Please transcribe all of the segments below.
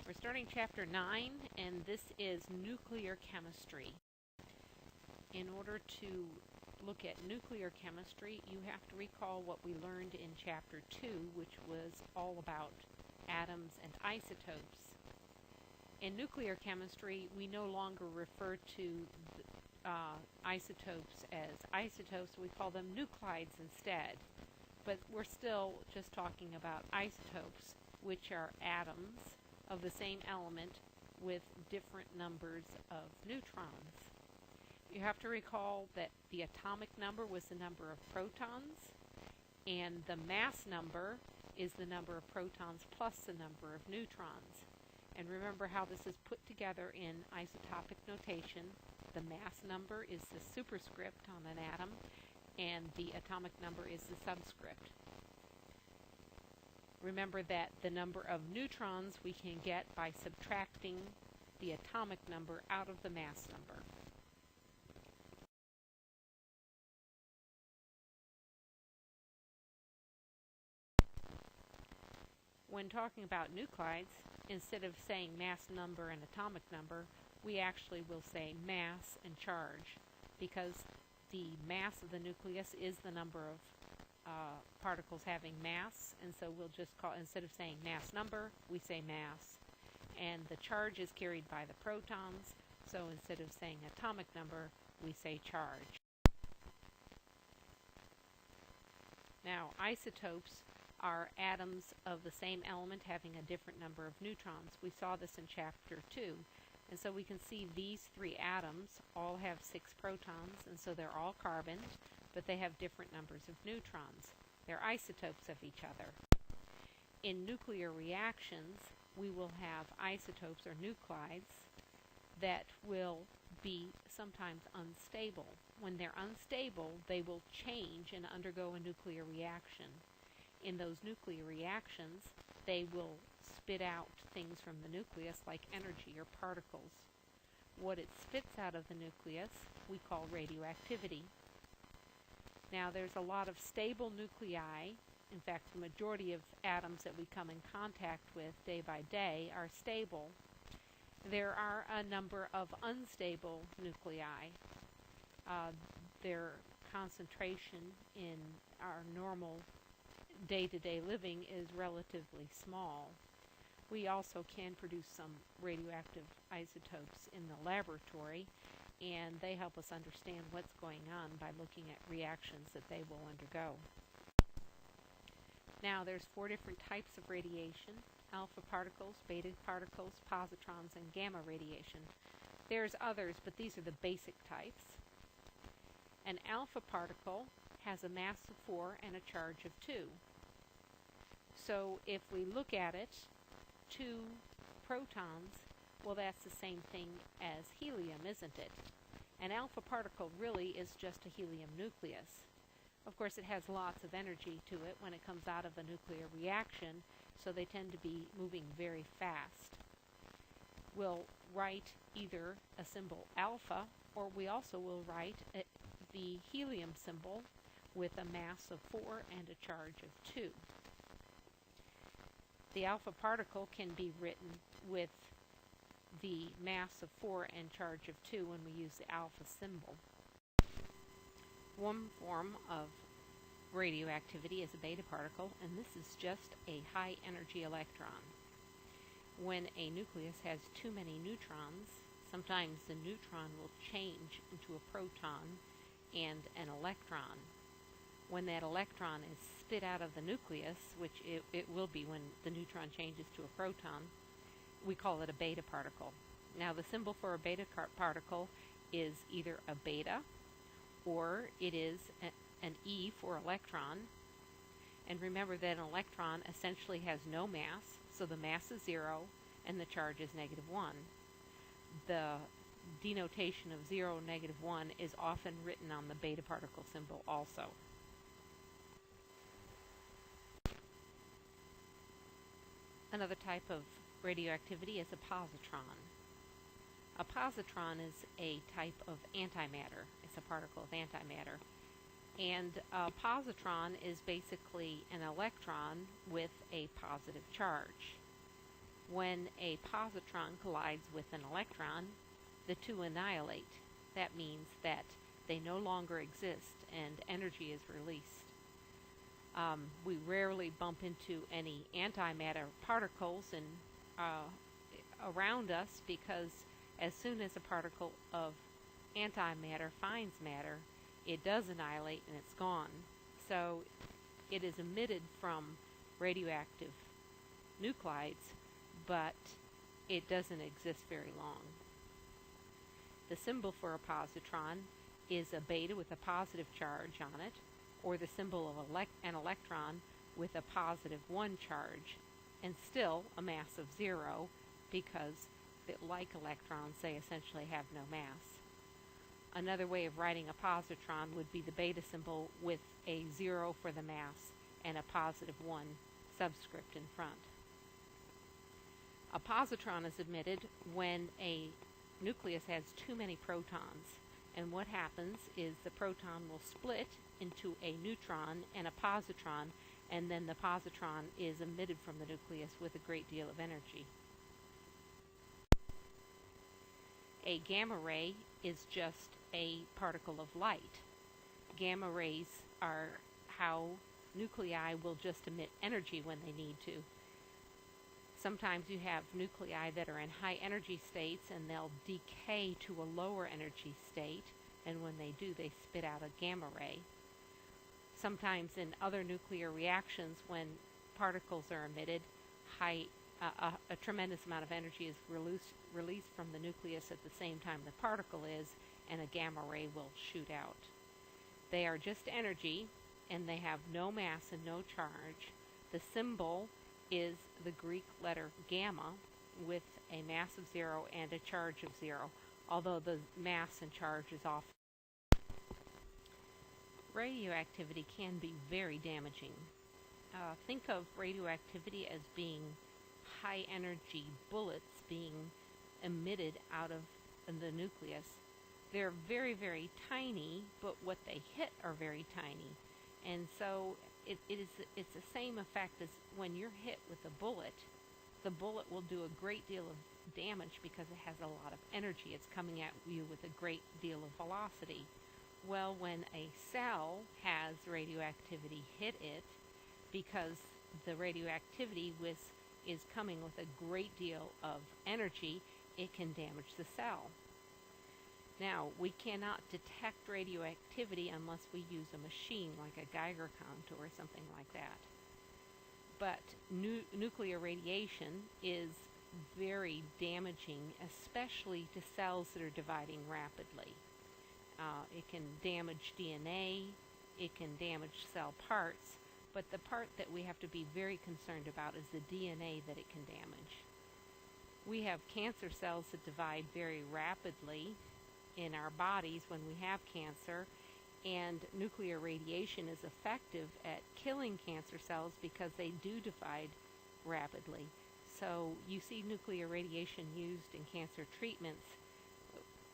We're starting chapter 9, and this is nuclear chemistry. In order to look at nuclear chemistry, you have to recall what we learned in chapter 2, which was all about atoms and isotopes. In nuclear chemistry, we no longer refer to isotopes as isotopes. We call them nuclides instead. But we're still just talking about isotopes, which are atoms of the same element with different numbers of neutrons. You have to recall that the atomic number was the number of protons, and the mass number is the number of protons plus the number of neutrons. And remember how this is put together in isotopic notation. The mass number is the superscript on an atom, and the atomic number is the subscript. Remember that the number of neutrons we can get by subtracting the atomic number out of the mass number. When talking about nuclides, instead of saying mass number and atomic number, we actually will say mass and charge, because the mass of the nucleus is the number of particles having mass, and so we'll just call, instead of saying mass number, we say mass. And the charge is carried by the protons, so instead of saying atomic number, we say charge. Now, isotopes are atoms of the same element having a different number of neutrons. We saw this in chapter 2. And so we can see these three atoms all have 6 protons, and so they're all carbon, but they have different numbers of neutrons. They're isotopes of each other. In nuclear reactions, we will have isotopes or nuclides that will be sometimes unstable. When they're unstable, they will change and undergo a nuclear reaction. In those nuclear reactions, they will spit out things from the nucleus like energy or particles. What it spits out of the nucleus we call radioactivity. Now, there's a lot of stable nuclei. In fact, the majority of atoms that we come in contact with day by day are stable. There are a number of unstable nuclei. Their concentration in our normal day-to-day living is relatively small. We also can produce some radioactive isotopes in the laboratory, and they help us understand what's going on by looking at reactions that they will undergo. Now, there's 4 different types of radiation: alpha particles, beta particles, positrons, and gamma radiation. There's others, but these are the basic types. An alpha particle has a mass of 4 and a charge of 2. So if we look at it, 2 protons, well, that's the same thing as helium, isn't it? An alpha particle really is just a helium nucleus. Of course, it has lots of energy to it when it comes out of a nuclear reaction, so they tend to be moving very fast. We'll write either a symbol alpha, or we also will write the helium symbol with a mass of 4 and a charge of 2. The alpha particle can be written with the mass of 4 and charge of 2 when we use the alpha symbol. One form of radioactivity is a beta particle, and this is just a high energy electron. When a nucleus has too many neutrons, sometimes the neutron will change into a proton and an electron. When that electron is spit out of the nucleus, which it will be when the neutron changes to a proton, we call it a beta particle. Now, the symbol for a beta particle is either a beta or it is an E for electron. And remember that an electron essentially has no mass, so the mass is 0 and the charge is -1. The denotation of 0, -1 is often written on the beta particle symbol also. Another type of radioactivity is a positron. A positron is a type of antimatter. It's a particle of antimatter. And a positron is basically an electron with a positive charge. when a positron collides with an electron, the two annihilate. That means that they no longer exist and energy is released. We rarely bump into any antimatter particles around us, because as soon as a particle of antimatter finds matter, it does annihilate and it's gone. So it is emitted from radioactive nuclides, but it doesn't exist very long. The symbol for a positron is a beta with a positive charge on it, or the symbol of an electron with a positive 1 charge, and still a mass of 0, because like electrons, they essentially have no mass. Another way of writing a positron would be the beta symbol with a 0 for the mass and a positive 1 subscript in front. A positron is emitted when a nucleus has too many protons, and what happens is the proton will split into a neutron and a positron, and then the positron is emitted from the nucleus with a great deal of energy. A gamma ray is just a particle of light. Gamma rays are how nuclei will just emit energy when they need to. Sometimes you have nuclei that are in high energy states and they'll decay to a lower energy state, and when they do, they spit out a gamma ray. Sometimes in other nuclear reactions, when particles are emitted, a tremendous amount of energy is released from the nucleus at the same time the particle is, and a gamma ray will shoot out. They are just energy, and they have no mass and no charge. The symbol is the Greek letter gamma with a mass of 0 and a charge of 0, although the mass and charge is off. Radioactivity can be very damaging. Think of radioactivity as being high energy bullets being emitted out of the nucleus. They're very, very tiny, but what they hit are very tiny. And so it's the same effect as when you're hit with a bullet. The bullet will do a great deal of damage because it has a lot of energy. It's coming at you with a great deal of velocity. Well, when a cell has radioactivity hit it, because the radioactivity is coming with a great deal of energy, it can damage the cell. Now, we cannot detect radioactivity unless we use a machine like a Geiger counter or something like that. But nuclear radiation is very damaging, especially to cells that are dividing rapidly. It can damage DNA, it can damage cell parts, but the part that we have to be very concerned about is the DNA that it can damage. We have cancer cells that divide very rapidly in our bodies when we have cancer, and nuclear radiation is effective at killing cancer cells because they do divide rapidly. So you see nuclear radiation used in cancer treatments,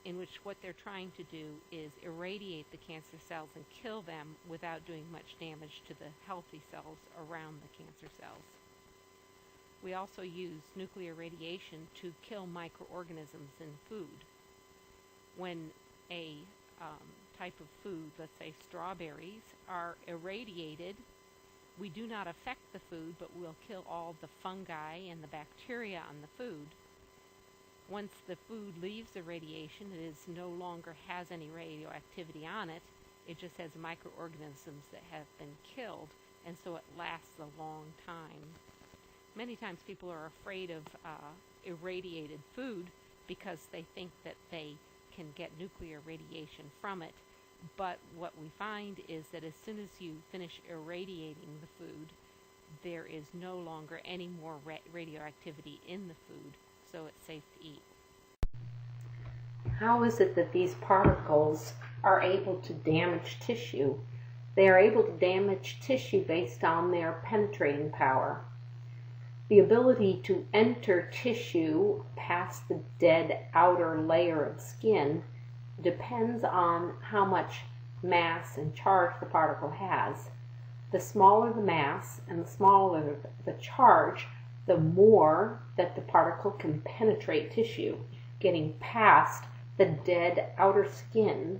in which what they're trying to do is irradiate the cancer cells and kill them without doing much damage to the healthy cells around the cancer cells. We also use nuclear radiation to kill microorganisms in food. When a type of food, let's say strawberries, are irradiated, we do not affect the food, but we'll kill all the fungi and the bacteria on the food. Once the food leaves the radiation, it no longer has any radioactivity on it. It just has microorganisms that have been killed, and so it lasts a long time. Many times people are afraid of irradiated food because they think that they can get nuclear radiation from it. But what we find is that as soon as you finish irradiating the food, there is no longer any more radioactivity in the food, so it's safe to eat. How is it that these particles are able to damage tissue? They are able to damage tissue based on their penetrating power. The ability to enter tissue past the dead outer layer of skin depends on how much mass and charge the particle has. The smaller the mass and the smaller the charge, the more that the particle can penetrate tissue, getting past the dead outer skin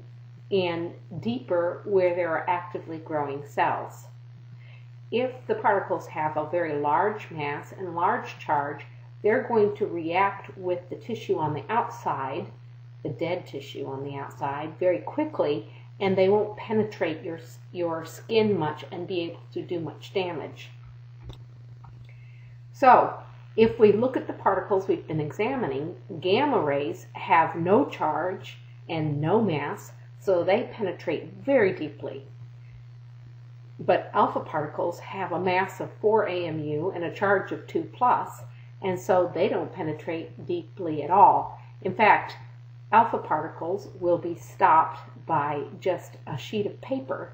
and deeper where there are actively growing cells. If the particles have a very large mass and large charge, they're going to react with the tissue on the outside, the dead tissue on the outside, very quickly, and they won't penetrate your skin much and be able to do much damage. So, if we look at the particles we've been examining, gamma rays have no charge and no mass, so they penetrate very deeply. But alpha particles have a mass of 4 AMU and a charge of 2+, and so they don't penetrate deeply at all. In fact, alpha particles will be stopped by just a sheet of paper,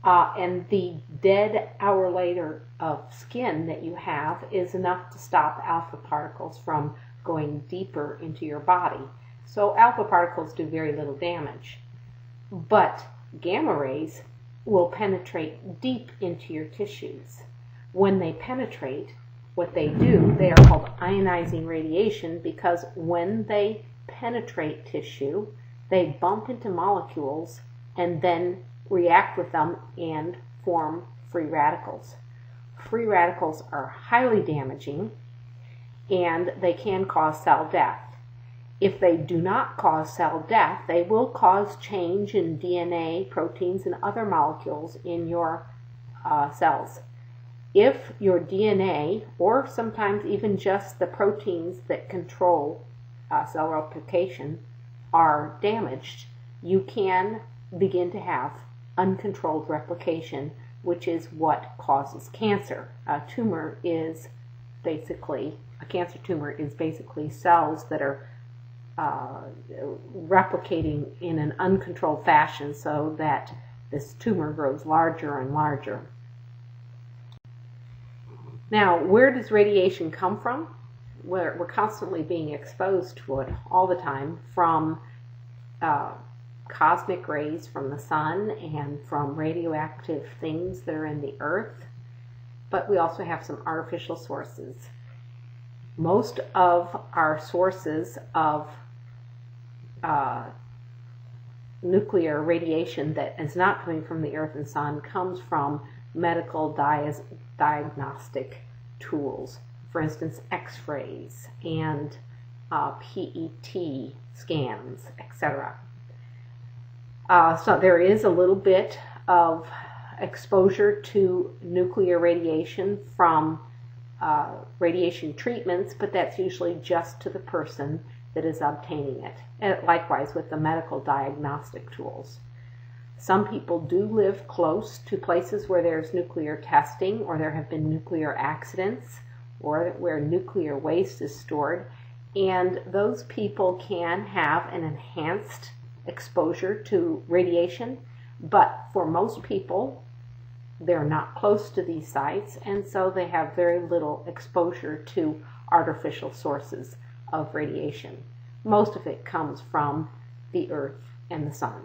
and the dead outer layer of skin that you have is enough to stop alpha particles from going deeper into your body. So alpha particles do very little damage. But gamma rays will penetrate deep into your tissues. When they penetrate, what they do, they are called ionizing radiation, because when they penetrate tissue, they bump into molecules and then react with them and form free radicals. Free radicals are highly damaging, and they can cause cell death. If they do not cause cell death, they will cause change in DNA, proteins, and other molecules in your cells. If your DNA, or sometimes even just the proteins that control cell replication, are damaged, you can begin to have uncontrolled replication, which is what causes cancer. A cancer tumor is basically cells that are replicating in an uncontrolled fashion so that this tumor grows larger and larger. Now, where does radiation come from? We're constantly being exposed to it all the time, from cosmic rays from the sun and from radioactive things that are in the earth, but we also have some artificial sources. Most of our sources of nuclear radiation that is not coming from the earth and sun comes from medical diagnostic tools, for instance, X-rays and PET scans, etc. So there is a little bit of exposure to nuclear radiation from radiation treatments, but that's usually just to the person that is obtaining it. And likewise with the medical diagnostic tools. Some people do live close to places where there's nuclear testing, or there have been nuclear accidents, or where nuclear waste is stored, and those people can have an enhanced exposure to radiation, but for most people, they're not close to these sites, and so they have very little exposure to artificial sources of radiation. Most of it comes from the earth and the sun.